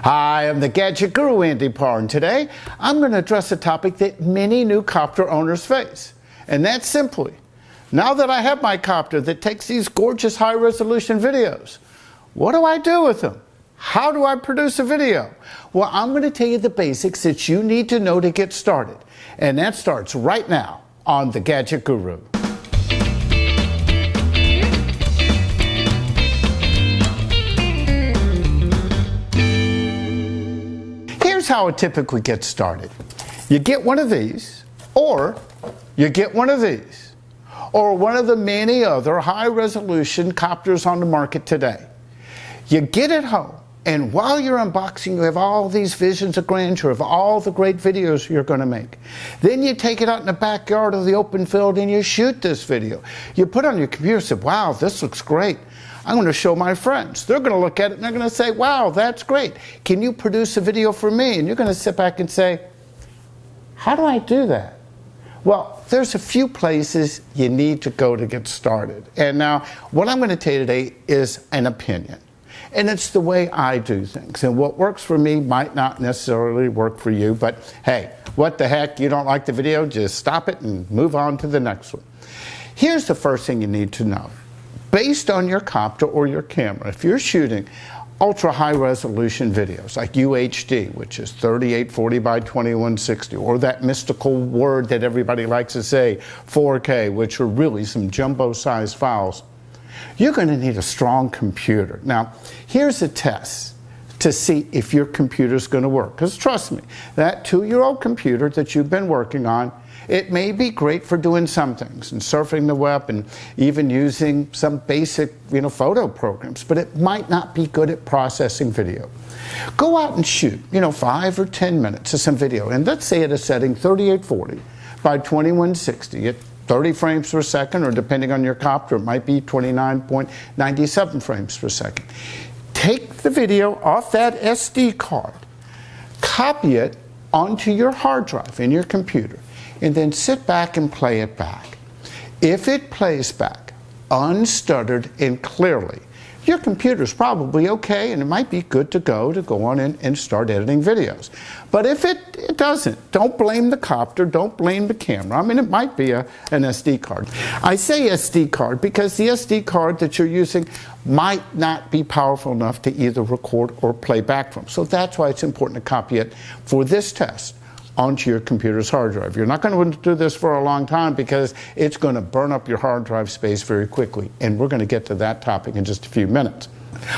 Hi, I'm the Gadget Guru, Andy Pargh, and today I'm going to address a topic that many new copter owners face. And that's simply, now that I have my copter that takes these gorgeous high-resolution videos, what do I do with them? How do I produce a video? Well, I'm going to tell you the basics that you need to know to get started. And that starts right now on the Gadget Guru. Here's how it typically gets started. You get one of these, or you get one of these, or one of the many other high-resolution copters on the market today. You get it home, and while you're unboxing, you have all these visions of grandeur of all the great videos you're going to make. Then you take it out in the backyard of the open field and you shoot this video. You put it on your computer and say, wow, this looks great. I'm going to show my friends. They're going to look at it and they're going to say, wow, that's great. Can you produce a video for me? And you're going to sit back and say, how do I do that? Well, there's a few places you need to go to get started. And now, what I'm going to tell you today is an opinion. And it's the way I do things. And what works for me might not necessarily work for you. But hey, what the heck? You don't like the video? Just stop it and move on to the next one. Here's the first thing you need to know. Based on your copter or your camera, if you're shooting ultra high resolution videos like UHD, which is 3840 by 2160, or that mystical word that everybody likes to say, 4K, which are really some jumbo sized files, you're going to need a strong computer. Now, here's a test to see if your computer's going to work. Because trust me, that 2-year-old computer that you've been working on, it may be great for doing some things and surfing the web and even using some basic, photo programs, but it might not be good at processing video. Go out and shoot, 5 or 10 minutes of some video, and let's say at a setting 3840 by 2160 at 30 frames per second, or depending on your copter, it might be 29.97 frames per second. Take the video off that SD card, copy it onto your hard drive in your computer, and then sit back and play it back. If it plays back unstuttered and clearly, your computer's probably okay and it might be good to go on in and start editing videos. But if it doesn't, don't blame the copter, don't blame the camera. I mean, it might be an SD card. I say SD card because the SD card that you're using might not be powerful enough to either record or play back from. So that's why it's important to copy it for this test onto your computer's hard drive. You're not going to do this for a long time because it's going to burn up your hard drive space very quickly, and we're going to get to that topic in just a few minutes.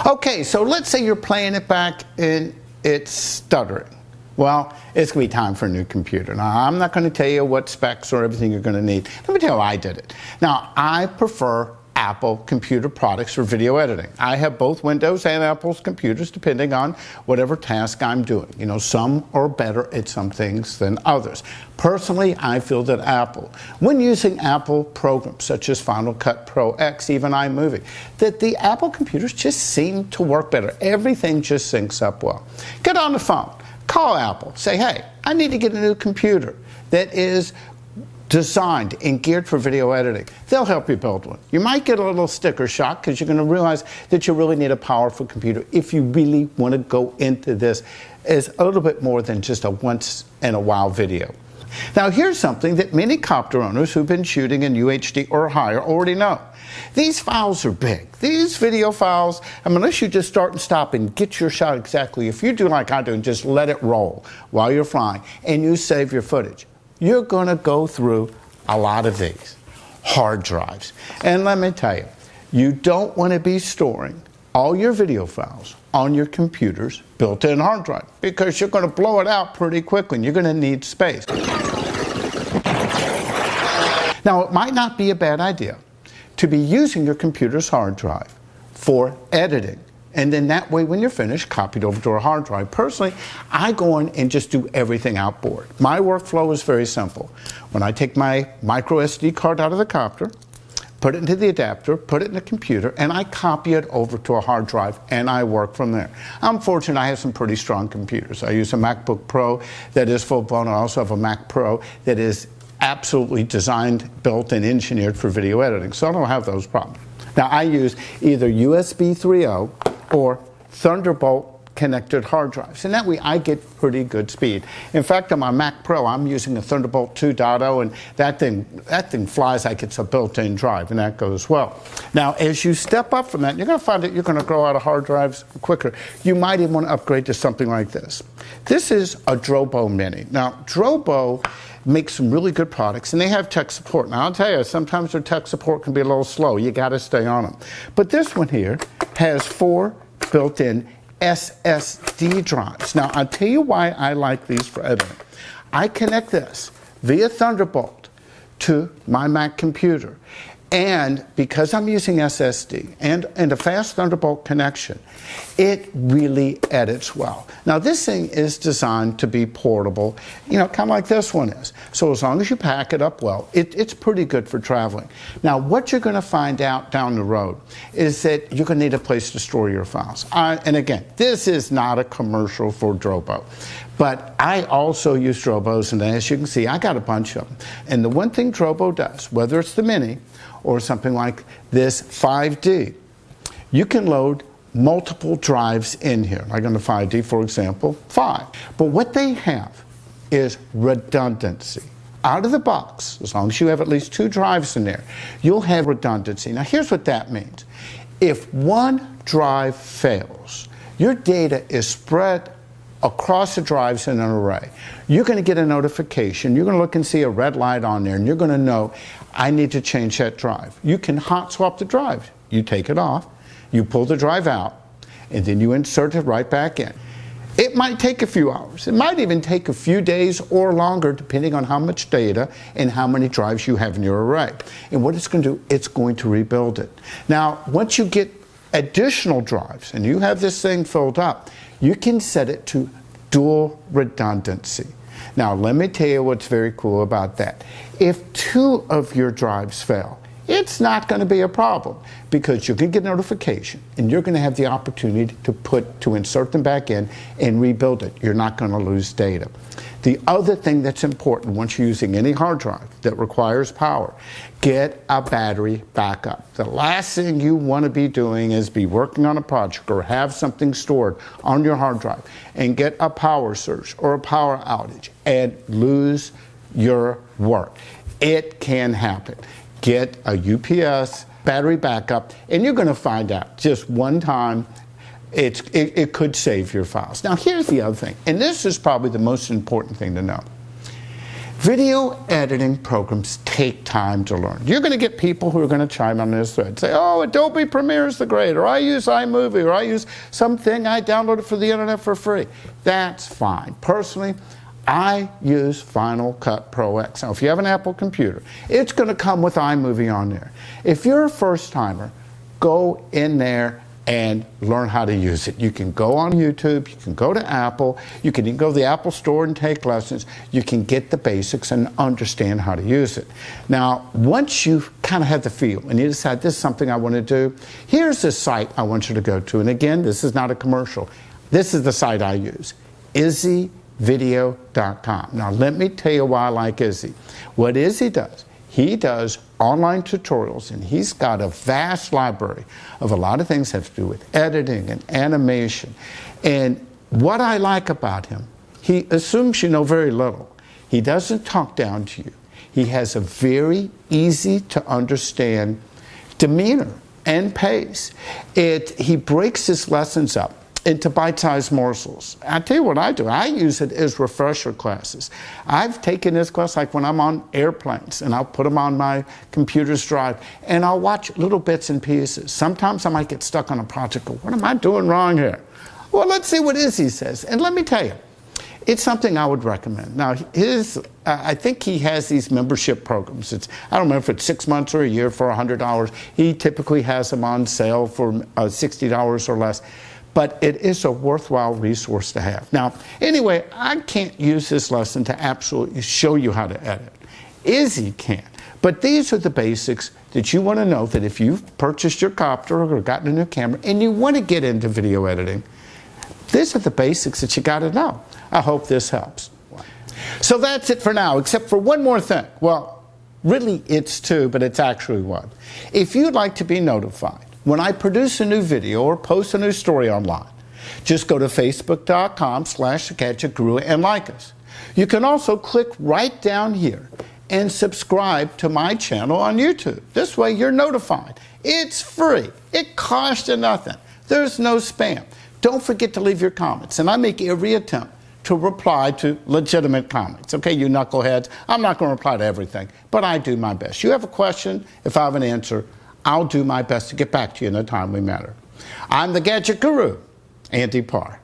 Okay, so let's say you're playing it back and it's stuttering. Well, it's going to be time for a new computer. Now, I'm not going to tell you what specs or everything you're going to need. Let me tell you how I did it. Now, I prefer Apple computer products for video editing. I have both Windows and Apple's computers depending on whatever task I'm doing. Some are better at some things than others. Personally, I feel that Apple, when using Apple programs such as Final Cut Pro X, even iMovie, that the Apple computers just seem to work better. Everything just syncs up well. Get on the phone, call Apple, say, hey, I need to get a new computer that is designed and geared for video editing. They'll help you build one. You might get a little sticker shock because you're going to realize that you really need a powerful computer if you really want to go into this as a little bit more than just a once in a while video. Now, here's something that many copter owners who've been shooting in UHD or higher already know. These files are big. These video files, unless you just start and stop and get your shot exactly, if you do like I do and just let it roll while you're flying and you save your footage, you're going to go through a lot of these hard drives. And let me tell you, you don't want to be storing all your video files on your computer's built-in hard drive because you're going to blow it out pretty quickly and you're going to need space. Now, it might not be a bad idea to be using your computer's hard drive for editing. And then that way, when you're finished, copy it over to a hard drive. Personally, I go in and just do everything outboard. My workflow is very simple. When I take my micro SD card out of the copter, put it into the adapter, put it in the computer, and I copy it over to a hard drive, and I work from there. I'm fortunate I have some pretty strong computers. I use a MacBook Pro that is full-blown. I also have a Mac Pro that is absolutely designed, built, and engineered for video editing, so I don't have those problems. Now, I use either USB 3.0 or Thunderbolt connected hard drives. And that way I get pretty good speed. In fact, on my Mac Pro, I'm using a Thunderbolt 2.0, and that thing flies like it's a built-in drive, and that goes well. Now, as you step up from that, you're going to find that you're going to grow out of hard drives quicker. You might even want to upgrade to something like this. This is a Drobo Mini. Now, Drobo makes some really good products, and they have tech support. Now, I'll tell you, sometimes their tech support can be a little slow. You got to stay on them. But this one here has 4 built-in SSD drives. Now, I'll tell you why I like these for editing. I connect this via Thunderbolt to my Mac computer. And because I'm using SSD and a fast Thunderbolt connection, it really edits well. Now, this thing is designed to be portable, you know, kind of like this one is. So as long as you pack it up well, it's pretty good for traveling. Now, what you're going to find out down the road is that you're going to need a place to store your files. And again, this is not a commercial for Drobo. But I also use Drobos, and as you can see, I got a bunch of them. And the one thing Drobo does, whether it's the Mini or something like this 5D, you can load multiple drives in here. Like on the 5D, for example, 5. But what they have is redundancy. Out of the box, as long as you have at least 2 drives in there, you'll have redundancy. Now, here's what that means. If one drive fails, your data is spread across the drives in an array. You're going to get a notification. You're going to look and see a red light on there, and you're going to know, I need to change that drive. You can hot swap the drive. You take it off, you pull the drive out, and then you insert it right back in. It might take a few hours. It might even take a few days or longer, depending on how much data and how many drives you have in your array. And what it's going to do, it's going to rebuild it. Now, once you get additional drives and you have this thing filled up, you can set it to dual redundancy. Now, let me tell you what's very cool about that. If 2 of your drives fail, it's not going to be a problem because you can get notification and you're going to have the opportunity to insert them back in and rebuild it. You're not going to lose data. The other thing that's important once you're using any hard drive that requires power, get a battery backup. The last thing you want to be doing is be working on a project or have something stored on your hard drive and get a power surge or a power outage and lose your work. It can happen. Get a UPS battery backup, and you're going to find out just one time it could save your files. Now, here's the other thing, and this is probably the most important thing to know. Video editing programs take time to learn. You're going to get people who are going to chime on this thread, say, oh, Adobe Premiere is the great, or I use iMovie, or I use something I downloaded for the internet for free. That's fine. Personally, I use Final Cut Pro X. Now, if you have an Apple computer, it's going to come with iMovie on there. If you're a first-timer, go in there and learn how to use it. You can go on YouTube, you can go to Apple, you can even go to the Apple Store and take lessons. You can get the basics and understand how to use it. Now, once you kind of have the feel and you decide this is something I want to do, here's the site I want you to go to. And again, this is not a commercial. This is the site I use, izzyvideo.com. Now, let me tell you why I like Izzy. What Izzy does, he does online tutorials, and he's got a vast library of a lot of things that have to do with editing and animation. And what I like about him, he assumes you know very little. He doesn't talk down to you. He has a very easy to understand demeanor and pace. He breaks his lessons up into bite-sized morsels. I tell you what I do. I use it as refresher classes. I've taken this class like when I'm on airplanes, and I'll put them on my computer's drive, and I'll watch little bits and pieces. Sometimes I might get stuck on a project. Go, what am I doing wrong here? Well, let's see what Izzy says. And let me tell you, it's something I would recommend. Now, I think he has these membership programs. I don't remember if it's 6 months or a year for $100. He typically has them on sale for $60 or less. But it is a worthwhile resource to have. Now, anyway, I can't use this lesson to absolutely show you how to edit. Izzy can. But these are the basics that you want to know, that if you've purchased your copter or gotten a new camera and you want to get into video editing, these are the basics that you got to know. I hope this helps. So that's it for now, except for one more thing. Well, really it's 2, but it's actually 1. If you'd like to be notified when I produce a new video or post a new story online, Just go to facebook.com/Gadget Guru and like us. You can also click right down here and subscribe to my channel on YouTube. This way you're notified. It's free. It costs you nothing. There's no spam. Don't forget to leave your comments, and I make every attempt to reply to legitimate comments. Okay, you knuckleheads, I'm not going to reply to everything, but I do my best. You have a question, if I have an answer, I'll do my best to get back to you in a timely manner. I'm the Gadget Guru, Andy Pargh.